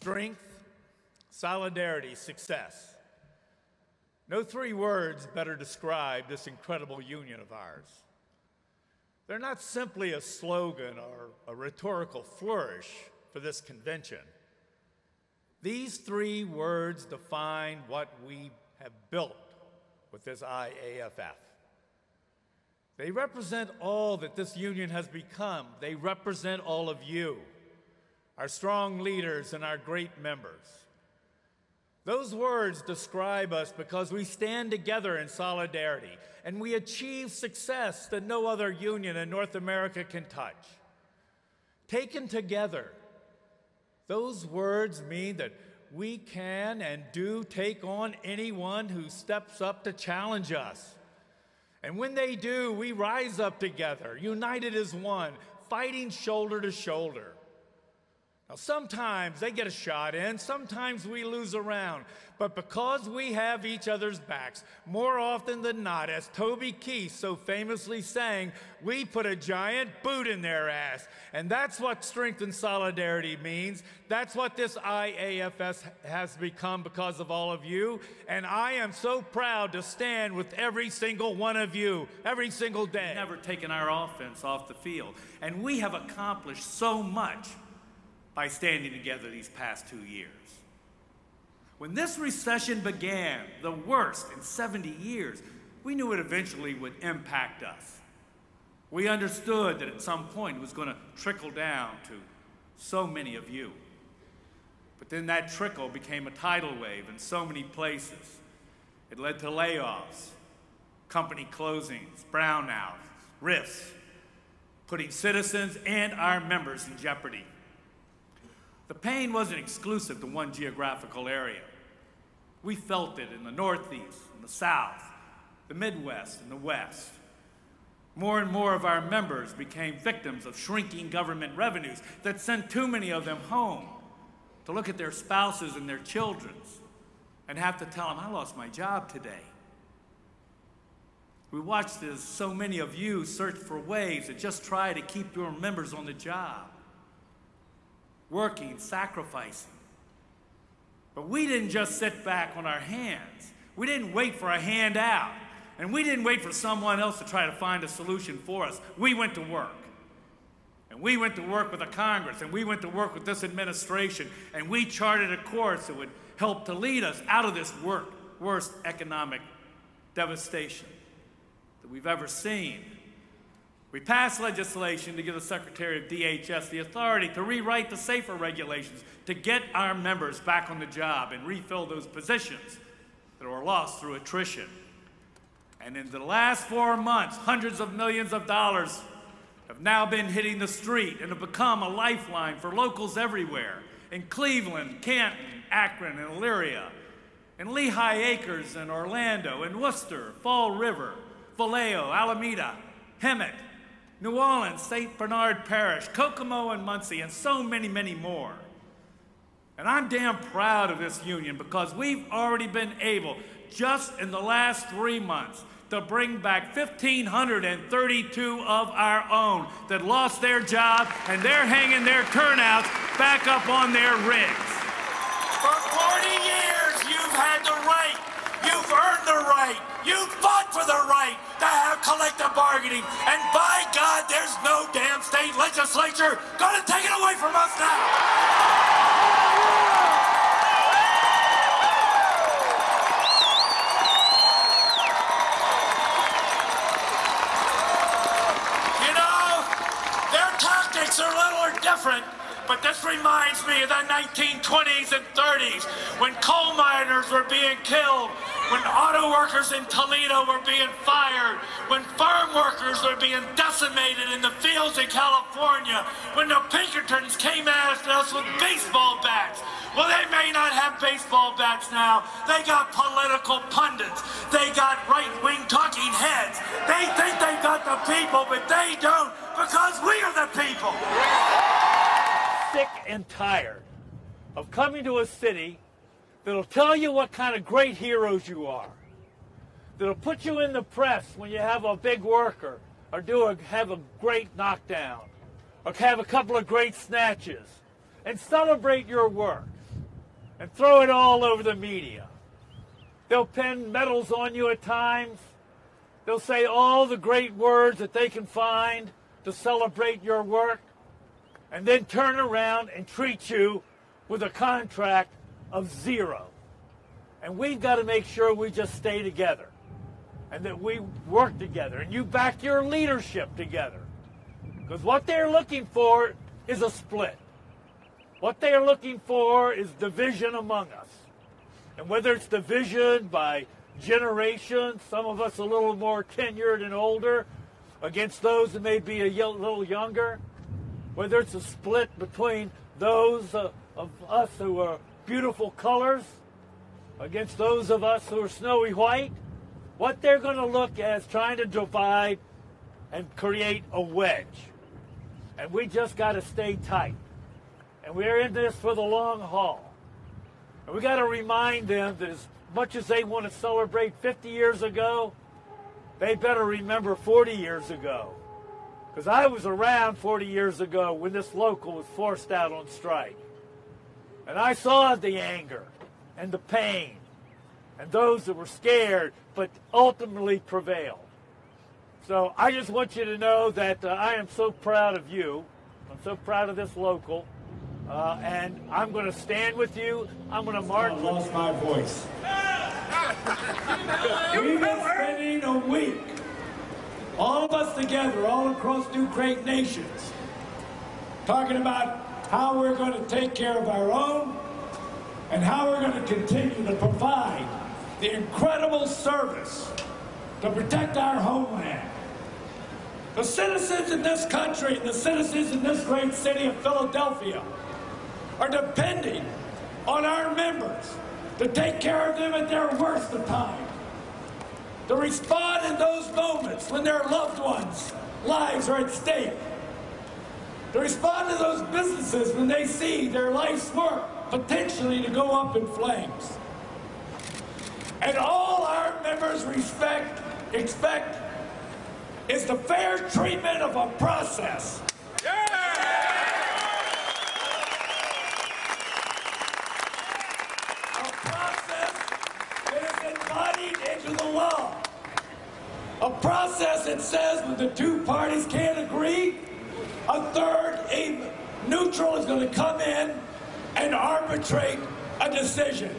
Strength, solidarity, success. No three words better describe this incredible union of ours. They're not simply a slogan or a rhetorical flourish for this convention. These three words define what we have built with this IAFF. They represent all that this union has become. They represent all of you, our strong leaders and our great members. Those words describe us because we stand together in solidarity and we achieve success that no other union in North America can touch. Taken together, those words mean that we can and do take on anyone who steps up to challenge us. And when they do, we rise up together, united as one, fighting shoulder to shoulder. Now, sometimes they get a shot in, sometimes we lose a round, but because we have each other's backs, more often than not, as Toby Keith so famously sang, we put a giant boot in their ass. And that's what strength and solidarity means. That's what this IAFF has become because of all of you. And I am so proud to stand with every single one of you, every single day. We've never taken our offense off the field, and we have accomplished so much by standing together these past 2 years. When this recession began, the worst in 70 years, we knew it eventually would impact us. We understood that at some point it was going to trickle down to so many of you. But then that trickle became a tidal wave in so many places. It led to layoffs, company closings, brownouts, rifts, putting citizens and our members in jeopardy. The pain wasn't exclusive to one geographical area. We felt it in the Northeast, in the South, the Midwest, and the West. More and more of our members became victims of shrinking government revenues that sent too many of them home to look at their spouses and their children and have to tell them, I lost my job today. We watched as so many of you search for ways to just try to keep your members on the job, working, sacrificing. But we didn't just sit back on our hands. We didn't wait for a handout. And we didn't wait for someone else to try to find a solution for us. We went to work. And we went to work with the Congress, and we went to work with this administration, and we charted a course that would help to lead us out of this worst economic devastation that we've ever seen. We passed legislation to give the Secretary of DHS the authority to rewrite the SAFER regulations to get our members back on the job and refill those positions that were lost through attrition. And in the last 4 months, hundreds of millions of dollars have now been hitting the street and have become a lifeline for locals everywhere, in Cleveland, Canton, Akron, and Elyria, in Lehigh Acres and Orlando, in Worcester, Fall River, Vallejo, Alameda, Hemet, New Orleans, St. Bernard Parish, Kokomo and Muncie, and so many, many more. And I'm damn proud of this union because we've already been able, just in the last 3 months, to bring back 1,532 of our own that lost their job, and they're hanging their turnouts back up on their rigs. For 40 years, you've had the right, you've earned the right, you've fought for the right to have collective bargaining, and by God, there's no damn state legislature gonna take it away from us now. Are a little different, but this reminds me of the 1920s and 30s when coal miners were being killed, when auto workers in Toledo were being fired, when farm workers were being decimated in the fields in California, when the Pinkertons came at us with baseball bats. Well, they may not have baseball bats now. They got political pundits. They got right-wing talking heads. They think they've got the people, but they don't, because we are the people. Sick and tired of coming to a city that'll tell you what kind of great heroes you are, that'll put you in the press when you have a big worker, or have a great knockdown, or have a couple of great snatches, and celebrate your work. and throw it all over the media. They'll pin medals on you at times. They'll say all the great words that they can find to celebrate your work, and then turn around and treat you with a contract of zero. And we've got to make sure we just stay together and that we work together and you back your leadership together. Because what they're looking for is a split. What they are looking for is division among us. And whether it's division by generation, some of us a little more tenured and older, against those that may be a little younger, whether it's a split between those of us who are beautiful colors against those of us who are snowy white, what they're going to look at is trying to divide and create a wedge. And we just got to stay tight. And we're in this for the long haul. And we got to remind them that as much as they want to celebrate 50 years ago, they better remember 40 years ago. Because I was around 40 years ago when this local was forced out on strike. And I saw the anger and the pain and those that were scared but ultimately prevailed. So I just want you to know that I am so proud of you. I'm so proud of this local. And I'm going to stand with you. I'm going to march. I lost my voice. We've been spending a week, all of us together, all across two great nations, talking about how we're going to take care of our own and how we're going to continue to provide the incredible service to protect our homeland. The citizens in this country, the citizens in this great city of Philadelphia, are depending on our members to take care of them at their worst of times, to respond in those moments when their loved ones' lives are at stake, to respond to those businesses when they see their life's work potentially to go up in flames. And all our members expect is the fair treatment of a process. Into the law. A process that says when the two parties can't agree, a third, a neutral, is going to come in and arbitrate a decision.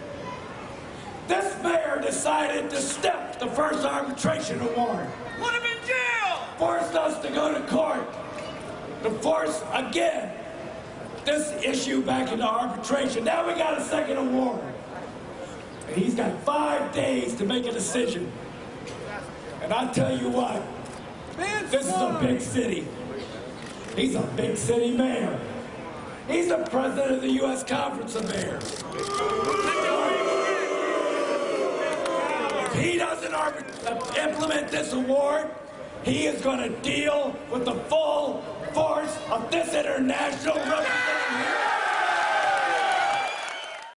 This mayor decided to step the first arbitration award. Put him in jail! Forced us to go to court to force, again, this issue back into arbitration. Now we got a second award. And he's got 5 days to make a decision. And I tell you what, this is a big city. He's a big city mayor. He's the president of the U.S. Conference of Mayors. If he doesn't implement this award, he is going to deal with the full force of this international representative.